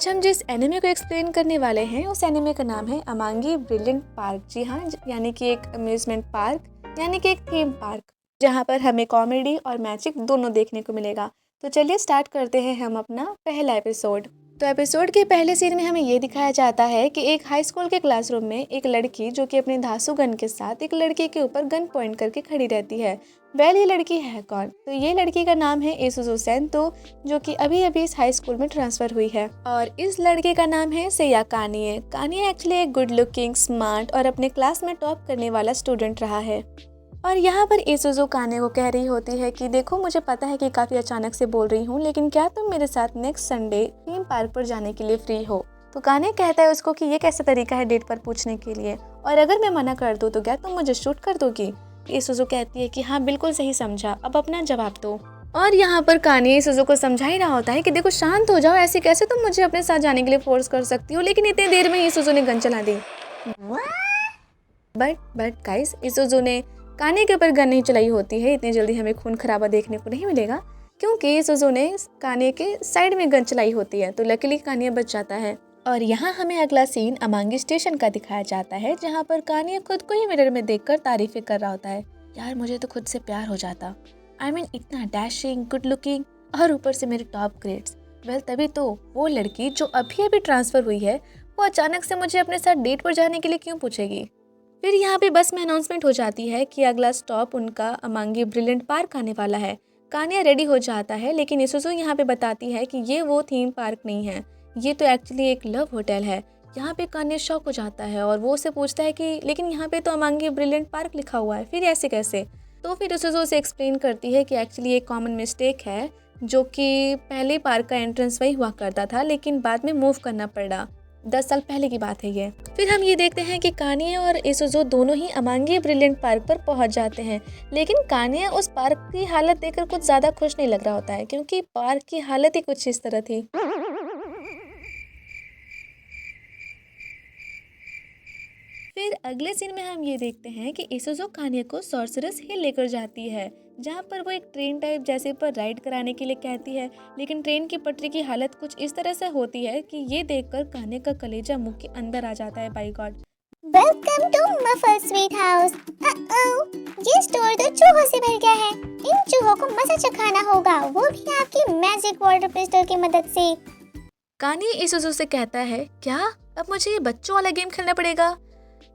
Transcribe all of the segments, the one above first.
आज हम जिस एनिमे को एक्सप्लेन करने वाले हैं उस एनिमे का नाम है अमांगी ब्रिलियंट पार्क। जी हाँ, यानी कि एक अम्यूजमेंट पार्क, यानी कि एक थीम पार्क, जहाँ पर हमें कॉमेडी और मैजिक दोनों देखने को मिलेगा। तो चलिए स्टार्ट करते हैं हम अपना पहला एपिसोड। तो एपिसोड के पहले सीन में हमें ये दिखाया जाता है कि एक हाई स्कूल के क्लासरूम में एक लड़की जो कि अपने धांसू गन के साथ एक लड़के के ऊपर गन पॉइंट करके खड़ी रहती है। ये लड़की है कौन? तो ये लड़की का नाम है एसुजो सेंतो, जो कि अभी अभी इस हाई स्कूल में ट्रांसफर हुई है। और इस लड़के का नाम है सेया कानिए। कानिए एक्चुअली एक गुड लुकिंग, स्मार्ट और अपने क्लास में टॉप करने वाला स्टूडेंट रहा है। और यहाँ पर एसुजो काने को कह रही होती है कि देखो, मुझे पता है कि काफ़ी अचानक से बोल रही हूँ, लेकिन क्या तुम मेरे साथ नेक्स्ट संडे थीम पार्क पर जाने के लिए फ्री हो? तो काने कहता है उसको कि ये कैसा तरीका है डेट पर पूछने के लिए, और अगर मैं मना कर दूँ तो क्या तुम मुझे शूट कर दोगी? एसुजो कहती है कि हाँ बिल्कुल सही समझा, अब अपना जवाब दो। और यहाँ पर काने एसुजो को समझा ही रहा होता है कि देखो शांत हो जाओ, ऐसे कैसे तुम मुझे अपने साथ जाने के लिए फोर्स कर सकती हो। लेकिन इतनी देर में एसुजो ने गन चला दी। बट गाइस, एसुजो ने काने के ऊपर गन नहीं चलाई होती है। इतनी जल्दी हमें खून खराबा देखने को नहीं मिलेगा, क्योंकि एसुजो ने काने के साइड में गन चलाई होती है। तो लकीली काने बच जाता है। और यहाँ हमें अगला सीन अमांगी स्टेशन का दिखाया जाता है, जहाँ पर कानिया खुद को ही मिरर में देखकर तारीफें कर रहा होता है। यार मुझे तो खुद से प्यार हो जाता। I mean, इतना डैशिंग, गुड लुकिंग और ऊपर से मेरे टॉप ग्रेड्स। वेल, तभी तो वो लड़की जो अभी अभी ट्रांसफर हुई है वो अचानक से मुझे अपने साथ डेट पर जाने के लिए क्यों पूछेगी। फिर यहाँ पे बस में अनाउंसमेंट हो जाती है कि अगला स्टॉप उनका अमांगी ब्रिलियंट पार्क आने वाला है। कानिया रेडी हो जाता है, लेकिन एसुजो यहाँ पे बताती है कि ये वो थीम पार्क नहीं है, ये तो एक्चुअली एक लव होटल है। यहाँ पे कान्या शॉक हो जाता है और वो उसे पूछता है कि लेकिन यहाँ पे तो अमांगी ब्रिलियंट पार्क लिखा हुआ है, फिर ऐसे कैसे? तो फिर एसुजो उसे एक्सप्लेन करती है कि एक्चुअली एक कॉमन मिस्टेक है, जो कि पहले पार्क का एंट्रेंस वही हुआ करता था, लेकिन बाद में मूव करना पड़ा। 10 साल पहले की बात है ये। फिर हम ये देखते हैं कि कानिया और एसुजो दोनों ही अमांगी ब्रिलियंट पार्क पर पहुंच जाते हैं, लेकिन कानिया उस पार्क की हालत देखकर कुछ ज्यादा खुश नहीं लग रहा होता है, क्योंकि पार्क की हालत ही कुछ इस तरह थी। फिर अगले सीन में हम ये देखते हैं कि एसुजो कानिया को सॉर्सरस हिल लेकर जाती है, जहाँ पर वो एक ट्रेन टाइप जैसे पर राइड कराने के लिए कहती है। लेकिन ट्रेन की पटरी की हालत कुछ इस तरह से होती है कि ये देखकर कानिया का कलेजा मुंह के अंदर आ जाता है। By God. Welcome to Muffle Sweet House. ये स्टोर तो चूहों से भर गया है। इन चूहों को मजा चखाना होगा, वो भी आपकी मैजिक वाटर पिस्टल की मदद से। कानिया एसुजो से कहता है, क्या अब मुझे ये बच्चों वाला गेम खेलना पड़ेगा?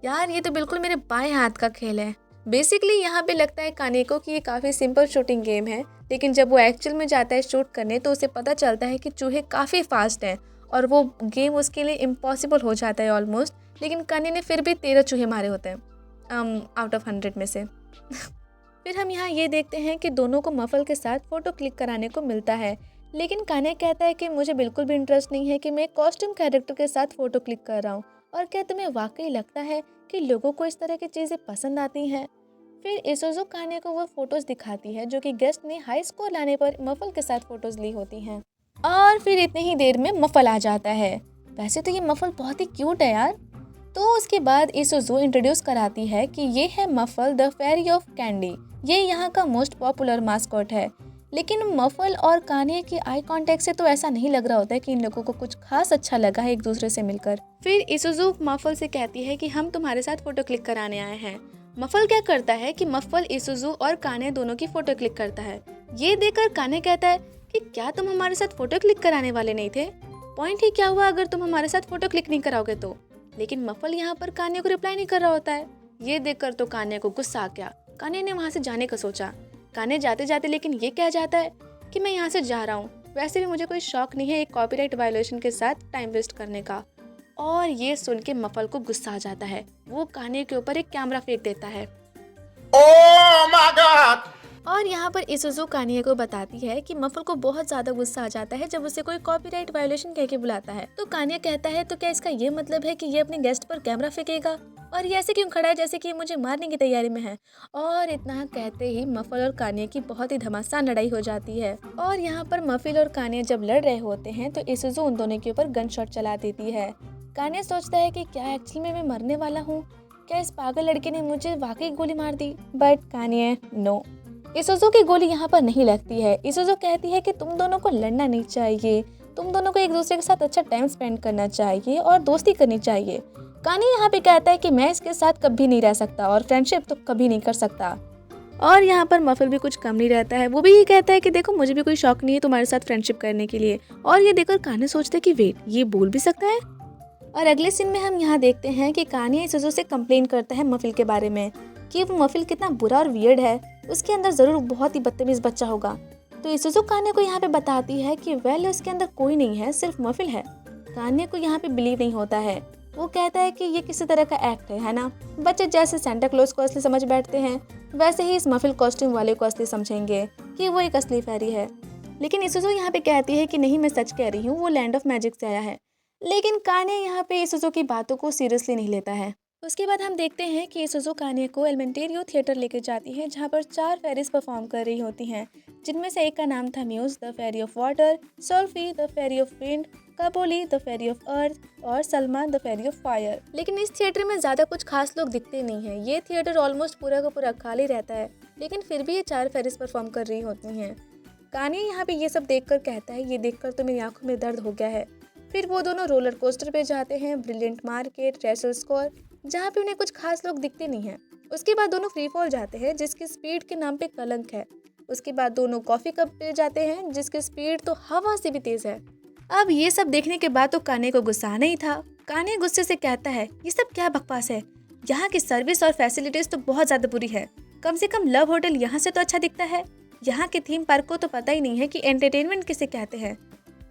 यार ये तो बिल्कुल मेरे बाएं हाथ का खेल है। बेसिकली यहाँ पे लगता है काने को कि ये काफ़ी सिंपल शूटिंग गेम है, लेकिन जब वो एक्चुअल में जाता है शूट करने तो उसे पता चलता है कि चूहे काफ़ी फास्ट हैं और वो गेम उसके लिए इम्पॉसिबल हो जाता है ऑलमोस्ट। लेकिन काने ने फिर भी 13 चूहे मारे होते हैं आउट ऑफ 100 में से। फिर हम यहाँ ये देखते हैं कि दोनों को मफल के साथ फ़ोटो क्लिक कराने को मिलता है, लेकिन काने कहता है कि मुझे बिल्कुल भी इंटरेस्ट नहीं है कि मैं कॉस्ट्यूम कैरेक्टर के साथ फ़ोटो क्लिक कर रहा हूँ। और क्या तुम्हें वाकई लगता है कि लोगों को इस तरह की चीज़ें पसंद आती हैं? फिर एसुजो काने को वो फोटोज़ दिखाती है जो कि गेस्ट ने हाई स्कोर लाने पर मफल के साथ फोटोज़ ली होती हैं। और फिर इतनी ही देर में मफल आ जाता है। वैसे तो ये मफल बहुत ही क्यूट है यार। तो उसके बाद एसुजो इंट्रोड्यूस कराती है कि ये है Muffle the fairy of candy. ये यहाँ का मोस्ट पॉपुलर मास्कॉट है। लेकिन मफल और कानिया की आई कांटेक्ट से तो ऐसा नहीं लग रहा होता है कि इन लोगों को कुछ खास अच्छा लगा है एक दूसरे से मिलकर। फिर एसुजो मफल से कहती है कि हम तुम्हारे साथ फोटो क्लिक कराने आए हैं। मफल क्या करता है कि मफल एसुजो और काने दोनों की फोटो क्लिक करता है। ये देखकर काने कहता है कि क्या तुम हमारे साथ फोटो क्लिक कराने वाले नहीं थे? पॉइंट ही क्या हुआ अगर तुम हमारे साथ फोटो क्लिक नहीं कराओगे तो? लेकिन मफल यहाँ पर काने को रिप्लाई नहीं कर रहा होता है। ये देखकर तो काने को गुस्सा आ गया। काने ने वहाँ से जाने का सोचा। काने जाते जाते लेकिन ये कह जाता है कि मैं यहाँ से जा रहा हूँ, वैसे भी मुझे कोई शौक नहीं है एक कॉपीराइट वायलेशन के साथ टाइम वेस्ट करने का। और ये सुन के मफल को गुस्सा आ जाता है। वो काने के ऊपर एक कैमरा फेंक देता है। Oh my God! और यहाँ पर एसुजो कानिया को बताती है कि मफल को बहुत ज्यादा गुस्सा आ जाता है जब उसे कोई कॉपीराइट वायलेशन कह के बुलाता है। तो कानिया कहता है, तो क्या इसका ये मतलब है कि ये अपने गेस्ट पर कैमरा फेंकेगा? और ये ऐसे क्यों खड़ा है जैसे कि मुझे मारने की तैयारी में है? और इतना कहते ही मफल और कानिया की बहुत ही घमासान लड़ाई हो जाती है। और यहाँ पर मफल और कानिया जब लड़ रहे होते हैं तो एसुजो उन दोनों के ऊपर गन शॉट चला देती है। कानिया सोचता है कि क्या एक्चुअली में मैं मरने वाला हूँ? क्या इस पागल लड़के ने मुझे वाकई गोली मार दी? बट कानिया नो, एसुजो की गोली यहाँ पर नहीं लगती है। एसुजो कहती है कि तुम दोनों को लड़ना नहीं चाहिए, तुम दोनों को एक दूसरे के साथ अच्छा टाइम स्पेंड करना चाहिए और दोस्ती करनी चाहिए। कानी यहाँ पे कहता है कि मैं इसके साथ कभी नहीं रह सकता और फ्रेंडशिप तो कभी नहीं कर सकता। और यहाँ पर मफिल भी कुछ कम नहीं रहता है, वो भी ये कहता है कि देखो मुझे भी कोई शौक नहीं है तुम्हारे साथ फ्रेंडशिप करने के लिए। और ये देखकर कानी सोचता है कि वेट, ये बोल भी सकता है। और अगले सीन में हम यहाँ देखते हैं कि कानी इसुजू से कंप्लेन करता है मफिल के बारे में कि वो मफिल कितना बुरा और वियर्ड है, उसके अंदर जरूर बहुत ही बदतमीज बच्चा होगा। तो इसुजू काने को यहाँ पे बताती है कि वेल उसके अंदर कोई नहीं है, सिर्फ मफिल है। काने को यहाँ पे बिलीव नहीं होता है, वो कहता है कि ये किसी तरह का एक्ट है ना। बच्चे जैसे सेंटा क्लॉज को असली समझ बैठते हैं वैसे ही इस मफिल कॉस्ट्यूम वाले को असली समझेंगे कि वो एक असली फेरी है। लेकिन इसुजू यहाँ पे कहती है कि नहीं, मैं सच कह रही हूँ, वो लैंड ऑफ मैजिक से आया है। लेकिन काने यहाँ पे इसुजू की बातों को सीरियसली नहीं लेता है। उसके बाद हम देखते हैं कि इसुजू काने को एलिमेंटेरियो थिएटर लेके जाती है, जहाँ पर 4 फेरीज परफॉर्म कर रही होती हैं, जिनमें से एक का नाम था Muse the fairy of water, सोल्फी द फेरी ऑफ विंड, कापोली द फेरी ऑफ अर्थ और सलमा द फेरी ऑफ फायर। लेकिन इस थिएटर में ज़्यादा कुछ खास लोग दिखते नहीं हैं। ये थिएटर ऑलमोस्ट पूरा का पूरा खाली रहता है, लेकिन फिर भी ये 4 फेरीज परफॉर्म कर रही होती हैं। काने यहाँ पे ये सब देखकर कहता है, ये देखकर तो मेरी आंखों में दर्द हो गया है। फिर वो दोनों रोलर कोस्टर पे जाते हैं, ब्रिलियंट मार्केट, रेसल स्कोर, जहाँ पे उन्हें कुछ खास लोग दिखते नहीं हैं। उसके बाद दोनों फ्री फॉल जाते हैं, जिसकी स्पीड के नाम पे कलंक है। उसके बाद दोनों कॉफी कप पे जाते हैं, जिसकी स्पीड तो हवा से भी तेज है। अब ये सब देखने के बाद तो काने को गुस्सा नहीं था। काने गुस्से से कहता है, ये सब क्या बकवास है, यहाँ की सर्विस और फैसिलिटीज तो बहुत ज्यादा बुरी है। कम से कम लव होटल यहाँ से तो अच्छा दिखता है। यहाँ के थीम पार्क को तो पता ही नहीं है कि एंटरटेनमेंट किसे कहते हैं।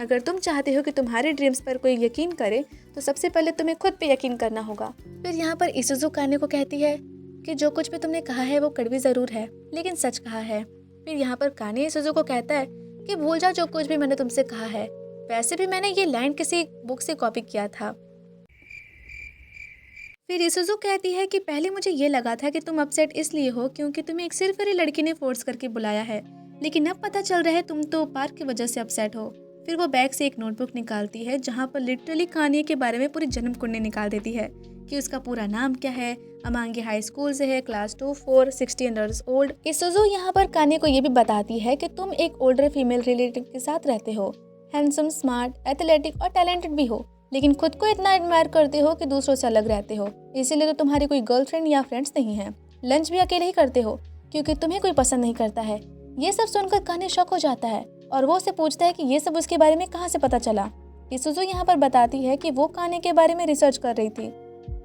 अगर तुम चाहते हो कि तुम्हारे ड्रीम्स पर कोई यकीन करे तो सबसे पहले तुम्हें खुद पे यकीन करना होगा। फिर यहाँ पर इसुजू काने को कहती है कि जो कुछ भी तुमने कहा है वो कड़वी जरूर है, लेकिन सच कहा है। फिर यहाँ पर काने इसुजू को कहता है कि भूल जाओ जो कुछ भी मैंने तुमसे कहा है, वैसे भी मैंने ये लाइन किसी बुक से कॉपी किया था। फिर इसुजू कहती है कि पहले मुझे ये लगा था कि तुम अपसेट इसलिए हो क्योंकि तुम्हें एक सिर्फ लड़की ने फोर्स करके बुलाया है, लेकिन अब पता चल रहा है तुम तो पार्क की वजह से अपसेट हो। फिर वो बैग से एक नोटबुक निकालती है, जहाँ पर लिटरली काने के बारे में पूरी जन्म कुंडली निकाल देती है कि उसका पूरा नाम क्या है, अमांगे हाई स्कूल से है, क्लास 2, 4, 60 इयर्स ओल्ड। इसुजू यहाँ पर काने को ये भी बताती है कि तुम एक ओल्डर फीमेल रिलेटिव के साथ रहते हो, हैंडसम, स्मार्ट, एथलेटिक और टैलेंटेड भी हो, लेकिन खुद को इतना एडमायर करते हो कि दूसरों से अलग रहते हो। इसीलिए तो तुम्हारी कोई गर्लफ्रेंड या फ्रेंड्स नहीं है। लंच भी अकेले ही करते हो क्योंकि तुम्हें कोई पसंद नहीं करता है। ये सब सुनकर काने शॉक हो जाता है और वो उसे पूछता है कि ये सब उसके बारे में कहाँ से पता चला। इसुजू यहाँ पर बताती है कि वो काने के बारे में रिसर्च कर रही थी,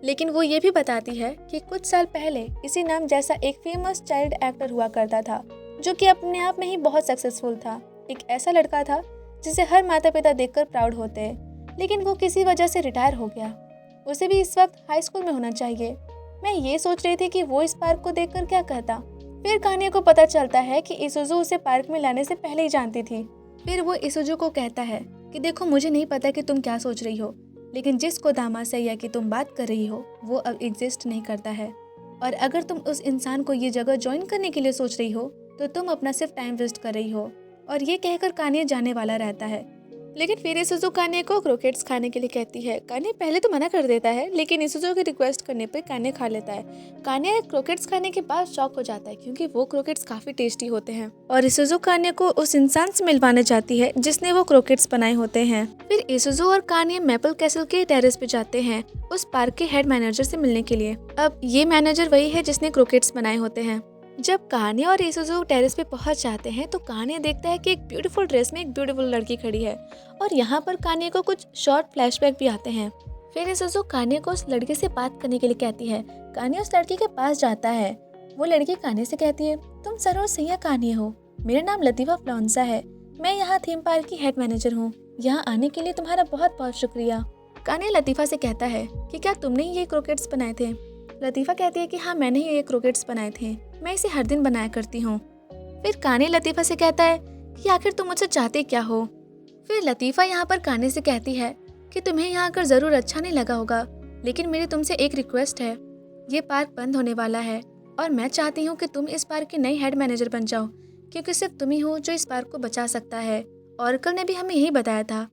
लेकिन वो ये भी बताती है कि कुछ साल पहले इसी नाम जैसा एक फेमस चाइल्ड एक्टर हुआ करता था, जो कि अपने आप में ही बहुत सक्सेसफुल था। एक ऐसा लड़का था जिसे हर माता पिता देखकर प्राउड होते हैं, लेकिन वो किसी वजह से रिटायर हो गया। उसे भी इस वक्त हाई स्कूल में होना चाहिए। मैं ये सोच रही थी कि वो इस पार्क को देखकर क्या कहता। फिर काने को पता चलता है कि इसुजू उसे पार्क में लाने से पहले ही जानती थी। फिर वो इसुजू को कहता है कि देखो, मुझे नहीं पता कि तुम क्या सोच रही हो, लेकिन जिस कोदामा से या कि तुम बात कर रही हो वो अब एग्जिस्ट नहीं करता है। और अगर तुम उस इंसान को ये जगह ज्वाइन करने के लिए सोच रही हो तो तुम अपना सिर्फ टाइम वेस्ट कर रही हो। और ये कहकर काने जाने वाला रहता है, लेकिन फिर इसुजू काने को क्रोकेट्स खाने के लिए कहती है। काने पहले तो मना कर देता है, लेकिन इसुजू की रिक्वेस्ट करने पे काने खा लेता है। काने क्रोकेट्स खाने के बाद शॉक हो जाता है क्योंकि वो क्रोकेट्स काफी टेस्टी होते हैं और इसुजू काने को उस इंसान से मिलवाना चाहती है जिसने वो क्रोकेट्स बनाए होते हैं। फिर इसुजू और काने मैपल कैसल के टेरेस पे जाते हैं उस पार्क के हेड मैनेजर से मिलने के लिए। अब ये मैनेजर वही है जिसने क्रोकेट्स बनाए होते हैं। जब काने और इसुजू टेरेस पे पहुंच जाते हैं तो काने देखता है कि एक ब्यूटीफुल ड्रेस में एक ब्यूटीफुल लड़की खड़ी है और यहाँ पर काने को कुछ शॉर्ट फ्लैशबैक भी आते हैं। फिर इसुजू काने को उस लड़की से बात करने के लिए कहती है। काने उस लड़की के पास जाता है। वो लड़की काने से कहती है, तुम सरोज सिंह काने हो, मेरा नाम लतीफा फ्लॉन्सा है, मैं यहाँ थीम पार्क की हेड मैनेजर हूँ। यहाँ आने के लिए तुम्हारा बहुत बहुत शुक्रिया। काने लतीफा से कहता है कि क्या तुमने ये क्रोकेट्स बनाए थे? लतीफा कहती है कि हाँ, मैंने ही ये क्रोकेट्स बनाए थे, मैं इसे हर दिन बनाया करती हूँ। फिर काने लतीफा से कहता है कि आखिर तुम मुझसे चाहते क्या हो? फिर लतीफा यहाँ पर काने से कहती है कि तुम्हें यहाँ आकर ज़रूर अच्छा नहीं लगा होगा, लेकिन मेरी तुमसे एक रिक्वेस्ट है। ये पार्क बंद होने वाला है और मैं चाहती हूँ कि तुम इस पार्क की नई हेड मैनेजर बन जाओ, क्योंकि सिर्फ तुम ही हो जो इस पार्क को बचा सकता है। ऑरेकल ने भी हमें यही बताया था।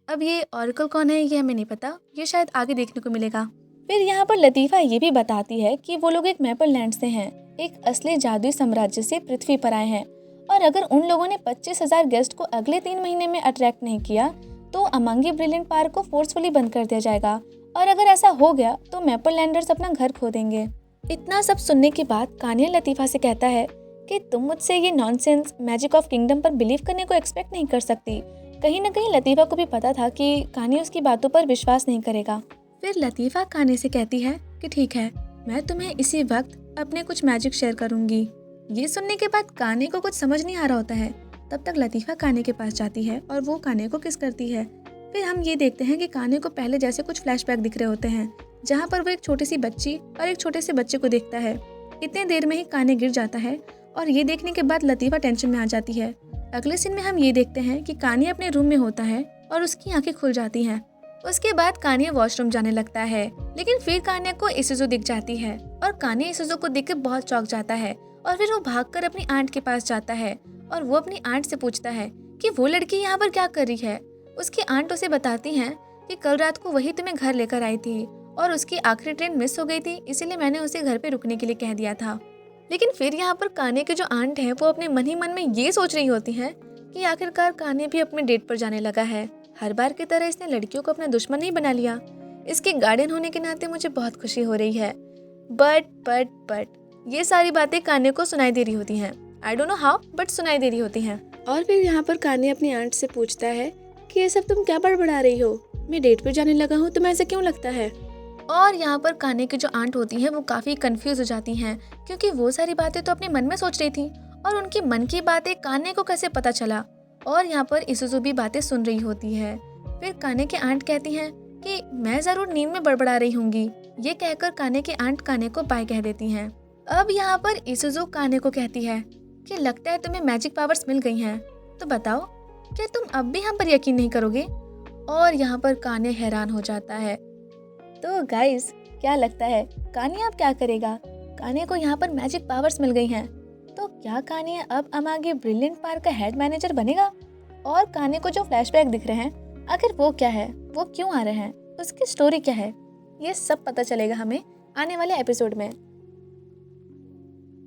अब ये ऑरेकल कौन है ये हमें नहीं पता, ये शायद आगे देखने को मिलेगा। फिर यहाँ पर लतीफा ये भी बताती है कि वो लोग एक मैपल लैंड से हैं, एक असली जादुई साम्राज्य से पृथ्वी पर आए हैं, और अगर उन लोगों ने 25,000 गेस्ट को अगले 3 महीने में अट्रैक्ट नहीं किया तो अमांगी ब्रिलियंट पार्क को फोर्सफुली बंद कर दिया जाएगा, और अगर ऐसा हो गया तो मैपल लैंडर्स अपना घर खो देंगे। इतना सब सुनने के बाद कानिया लतीफ़ा से कहता है कि तुम मुझसे ये नॉनसेंस मैजिक ऑफ किंगडम पर बिलीव करने को एक्सपेक्ट नहीं कर सकती। कहीं ना कहीं लतीफ़ा को भी पता था कि कानिया उसकी बातों पर विश्वास नहीं करेगा। फिर लतीफ़ा कानिया से कहती है कि ठीक है, मैं तुम्हें इसी वक्त अपने कुछ मैजिक शेयर करूंगी। ये सुनने के बाद कानिया को कुछ समझ नहीं आ रहा होता है। तब तक लतीफ़ा कानिया के पास जाती है और वो कानिया को किस करती है। फिर हम ये देखते हैं कि कानिया को पहले जैसे कुछ फ्लैशबैक दिख रहे होते हैं, जहाँ पर वो एक छोटी सी बच्ची और एक छोटे से बच्चे को देखता है। इतने देर में ही कानिया गिर जाता है और ये देखने के बाद लतीफ़ा टेंशन में आ जाती है। अगले सीन में हम ये देखते हैं कि कानिया अपने रूम में होता है और उसकी आंखें खुल जाती हैं। उसके बाद कानिया वॉशरूम जाने लगता है, लेकिन फिर कानिया को इसुजू दिख जाती है और कानिया इसुजू को देखकर बहुत चौंक जाता है और फिर वो भागकर अपनी आंट के पास जाता है और वो अपनी आंट से पूछता है कि वो लड़की यहाँ पर क्या कर रही है। उसकी आंट उसे बताती हैं कि कल रात को वही तुम्हें घर लेकर आई थी और उसकी आखिरी ट्रेन मिस हो गई थी, इसीलिए मैंने उसे घर पे रुकने के लिए कह दिया था। लेकिन फिर यहाँ पर कानिया की जो आंट है वो अपने मन ही मन में ये सोच रही होती है कि आखिरकार कानिया भी अपने डेट पर जाने लगा है। हर बार की तरह इसने लड़कियों को अपना दुश्मन नहीं बना लिया। इसके गार्डियन होने के नाते मुझे बहुत खुशी हो रही है। बट ये सारी बातें कानिया को सुनाई दे रही होती हैं। I don't know how, but सुनाई दे रही होती हैं। और फिर यहाँ पर कानिया अपनी आंट से पूछता है कि ये सब तुम क्या बड़बड़ा रही हो, मैं डेट पर जाने लगा हूँ, तुम्हें ऐसा क्यों लगता है। और यहाँ पर कानिया की जो आंट होती है वो काफ़ी कंफ्यूज हो जाती हैं, क्योंकि वो सारी बातें तो अपने मन में सोच रही थी और उनकी मन की बातें कानिया को कैसे पता चला। और यहाँ पर इसुजू भी बातें सुन रही होती है। फिर कानिया की आंट कहती हैं कि मैं ज़रूर नींद में बड़बड़ा रही होंगी। ये कहकर कानिया की आंट कानिया को बाय कह देती हैं। अब यहाँ पर इसुजू कानिया को कहती है कि लगता है तुम्हें मैजिक पावर्स मिल गई हैं, तो बताओ क्या तुम अब भी हम पर यकीन नहीं करोगे। और यहाँ पर कानिया हैरान हो जाता है। तो गाइस, क्या लगता है कानिया अब क्या करेगा। कानिया को यहाँ पर मैजिक पावर्स मिल गई हैं, तो क्या कानिया अब अमांगी ब्रिलियंट पार्क का हेड मैनेजर बनेगा। और कानिया को जो फ्लैशबैक दिख रहे हैं, आखिर वो क्या है, वो क्यों आ रहे हैं, उसकी स्टोरी क्या है, ये सब पता चलेगा हमें आने वाले एपिसोड में।